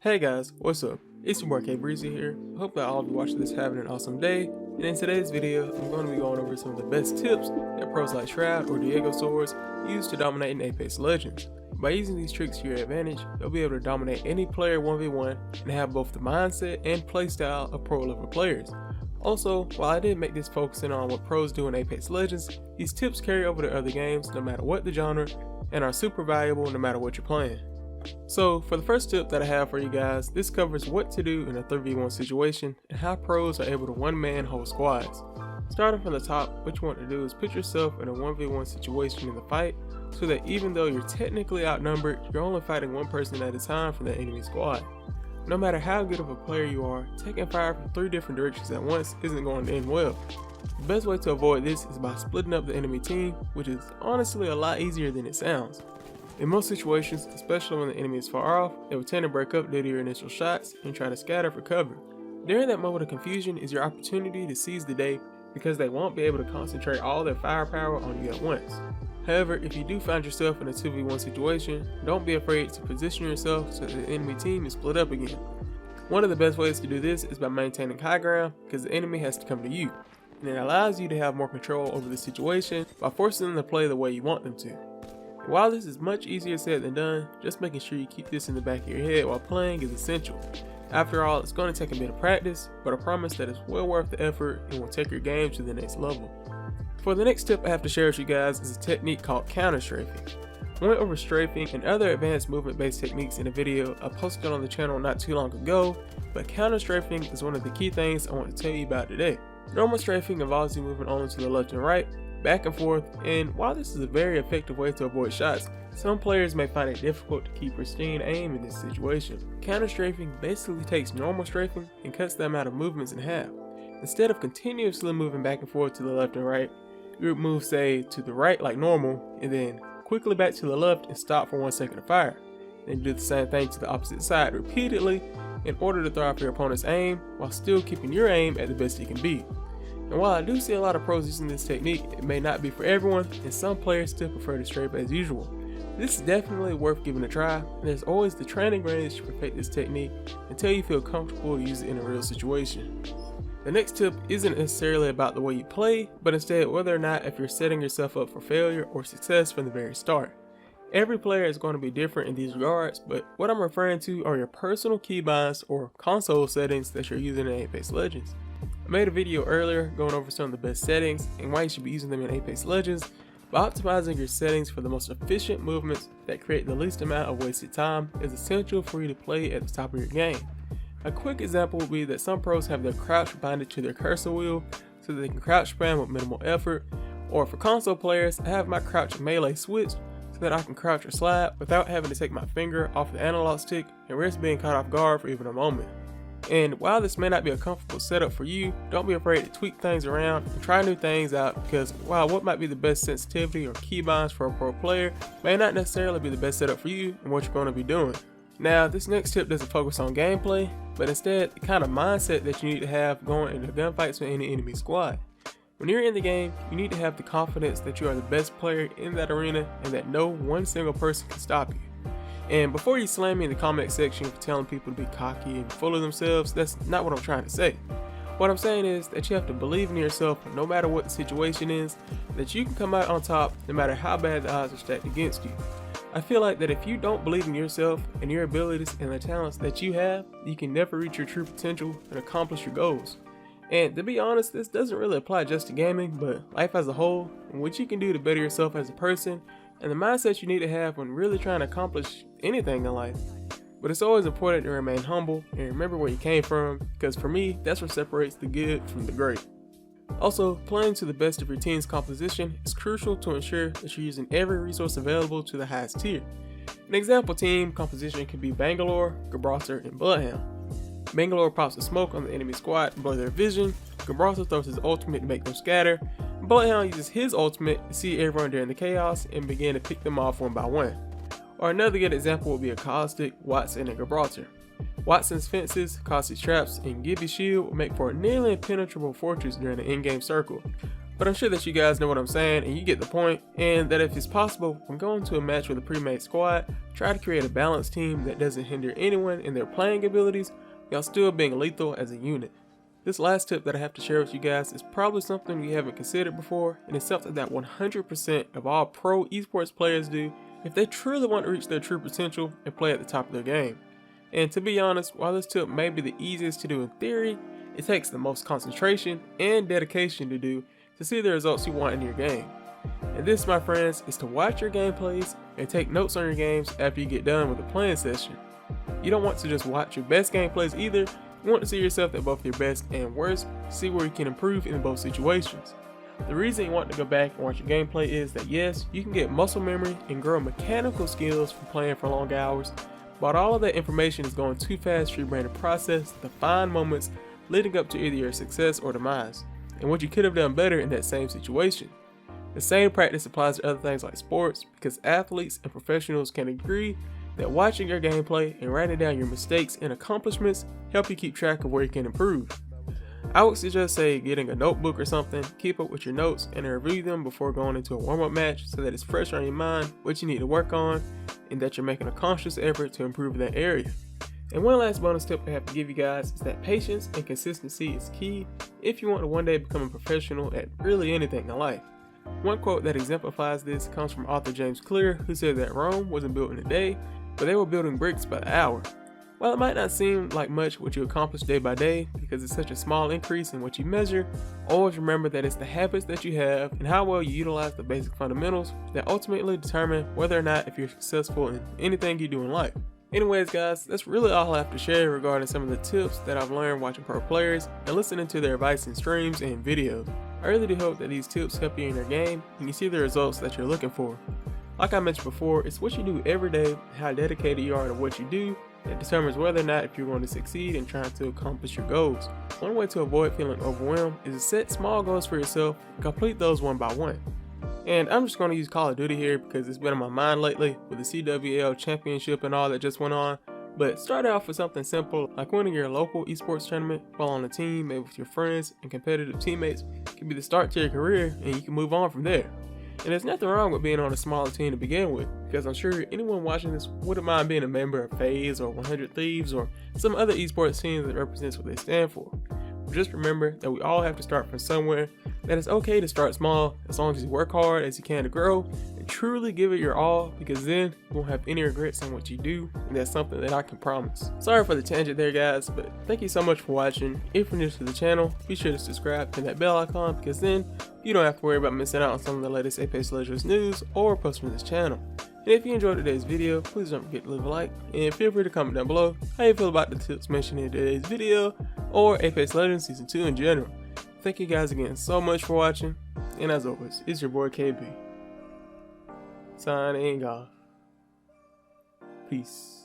Hey guys, what's up? It's your boy Keybinds here. I hope that all of you watching this having an awesome day. And in today's video, I'm going to be going over some of the best tips that pros like Shroud or Diego swords use to dominate in Apex Legends. By using these tricks to your advantage, you'll be able to dominate any player 1v1 and have both the mindset and playstyle of pro level players. Also, while I did make this focusing on what pros do in Apex Legends, these tips carry over to other games no matter what the genre and are super valuable no matter what you're playing. So for the first tip that I have for you guys, this covers what to do in a 3v1 situation and how pros are able to one-man hold squads. Starting from the top, what you want to do is put yourself in a 1v1 situation in the fight so that even though you're technically outnumbered, you're only fighting one person at a time from the enemy squad. No matter how good of a player you are, taking fire from 3 different directions at once isn't going to end well. The best way to avoid this is by splitting up the enemy team, which is honestly a lot easier than it sounds. In most situations, especially when the enemy is far off, they will tend to break up due to your initial shots and try to scatter for cover. During that moment of confusion is your opportunity to seize the day because they won't be able to concentrate all their firepower on you at once. However, if you do find yourself in a 2v1 situation, don't be afraid to position yourself so that the enemy team is split up again. One of the best ways to do this is by maintaining high ground because the enemy has to come to you, and it allows you to have more control over the situation by forcing them to play the way you want them to. While this is much easier said than done, just making sure you keep this in the back of your head while playing is essential. After all, it's going to take a bit of practice, but I promise that it's well worth the effort and will take your game to the next level. For the next tip I have to share with you guys is a technique called counter strafing. I went over strafing and other advanced movement based techniques in a video I posted on the channel not too long ago, but counter strafing is one of the key things I want to tell you about today. Normal strafing involves you moving only to the left and right, back and forth, and while this is a very effective way to avoid shots, some players may find it difficult to keep pristine aim in this situation. Counter strafing basically takes normal strafing and cuts the amount of movements in half. Instead of continuously moving back and forth to the left and right, you would move say to the right like normal and then quickly back to the left and stop for 1 second to fire. Then do the same thing to the opposite side repeatedly in order to throw off your opponent's aim while still keeping your aim at the best it can be. And while I do see a lot of pros using this technique, it may not be for everyone, and some players still prefer to strafe as usual. This is definitely worth giving a try, and there's always the training range to perfect this technique until you feel comfortable to use it in a real situation. The next tip isn't necessarily about the way you play, but instead whether or not if you're setting yourself up for failure or success from the very start. Every player is going to be different in these regards, but what I'm referring to are your personal keybinds or console settings that you're using in Apex Legends. I made a video earlier going over some of the best settings and why you should be using them in Apex Legends, but optimizing your settings for the most efficient movements that create the least amount of wasted time is essential for you to play at the top of your game. A quick example would be that some pros have their crouch binded to their cursor wheel so that they can crouch spam with minimal effort, or for console players, I have my crouch melee switched so that I can crouch or slide without having to take my finger off the analog stick and risk being caught off guard for even a moment. And while this may not be a comfortable setup for you, don't be afraid to tweak things around and try new things out, because while what might be the best sensitivity or keybinds for a pro player may not necessarily be the best setup for you and what you're going to be doing. Now, this next tip doesn't focus on gameplay, but instead the kind of mindset that you need to have going into gunfights with any enemy squad. When you're in the game, you need to have the confidence that you are the best player in that arena and that no one single person can stop you. And before you slam me in the comment section for telling people to be cocky and full of themselves, that's not what I'm trying to say. What I'm saying is that you have to believe in yourself no matter what the situation is, that you can come out on top no matter how bad the odds are stacked against you. I feel like that if you don't believe in yourself and your abilities and the talents that you have, you can never reach your true potential and accomplish your goals. And to be honest, this doesn't really apply just to gaming, but life as a whole, and what you can do to better yourself as a person, and the mindset you need to have when really trying to accomplish anything in life. But it's always important to remain humble and remember where you came from, because for me, that's what separates the good from the great. Also, playing to the best of your team's composition is crucial to ensure that you're using every resource available to the highest tier. An example team composition could be Bangalore, Gibraltar, and Bloodhound. Bangalore pops a smoke on the enemy squad to blur their vision, Gibraltar throws his ultimate to make them scatter, and Bloodhound uses his ultimate to see everyone during the chaos and begin to pick them off one by one. Or another good example would be a Caustic, Watson, and Gibraltar. Watson's fences, Caustic's traps, and Gibby's shield will make for a nearly impenetrable fortress during the in-game circle, But I'm sure that you guys know what I'm saying and you get the point, and that if it's possible, when going to a match with a pre-made squad, try to create a balanced team that doesn't hinder anyone in their playing abilities while still being lethal as a unit. This last tip that I have to share with you guys is probably something you haven't considered before, and it's something that 100% of all pro esports players do if they truly want to reach their true potential and play at the top of their game. And to be honest, while this tip may be the easiest to do in theory, it takes the most concentration and dedication to do to see the results you want in your game. And this, my friends, is to watch your gameplays and take notes on your games after you get done with the playing session. You don't want to just watch your best gameplays either, you want to see yourself at both your best and worst, see where you can improve in both situations. The reason you want to go back and watch your gameplay is that yes, you can get muscle memory and grow mechanical skills from playing for long hours, but all of that information is going too fast for your brain to process the fine moments leading up to either your success or demise, and what you could have done better in that same situation. The same practice applies to other things like sports, because athletes and professionals can agree that watching your gameplay and writing down your mistakes and accomplishments help you keep track of where you can improve. I would suggest getting a notebook or something, keep up with your notes and review them before going into a warm-up match so that it's fresh on your mind what you need to work on and that you're making a conscious effort to improve in that area. And one last bonus tip I have to give you guys is that patience and consistency is key if you want to one day become a professional at really anything in life. One quote that exemplifies this comes from author James Clear, who said that Rome wasn't built in a day, but they were building bricks by the hour. While it might not seem like much what you accomplish day by day because it's such a small increase in what you measure, always remember that it's the habits that you have and how well you utilize the basic fundamentals that ultimately determine whether or not if you're successful in anything you do in life. Anyways guys, that's really all I have to share regarding some of the tips that I've learned watching pro players and listening to their advice in streams and videos. I really do hope that these tips help you in your game and you see the results that you're looking for. Like I mentioned before, it's what you do every day, how dedicated you are to what you do, that determines whether or not if you're going to succeed in trying to accomplish your goals. One way to avoid feeling overwhelmed is to set small goals for yourself and complete those one by one. And I'm just going to use Call of Duty here because it's been on my mind lately with the CWL championship and all that just went on. But start off with something simple like winning your local esports tournament while on a team, maybe with your friends and competitive teammates, can be the start to your career and you can move on from there. And there's nothing wrong with being on a smaller team to begin with, because I'm sure anyone watching this wouldn't mind being a member of FaZe or 100 Thieves or some other esports team that represents what they stand for. But just remember that we all have to start from somewhere, that it's okay to start small as long as you work hard as you can to grow and truly give it your all, because then you won't have any regrets on what you do, and that's something that I can promise. Sorry for the tangent there guys, but thank you so much for watching. If you're new to the channel, be sure to subscribe and that bell icon, because then you don't have to worry about missing out on some of the latest Apex Legends news or posts from this channel. And if you enjoyed today's video, please don't forget to leave a like, and feel free to comment down below how you feel about the tips mentioned in today's video or Apex Legends Season 2 in general. Thank you guys again so much for watching, and as always, it's your boy KB. Signing off. Peace.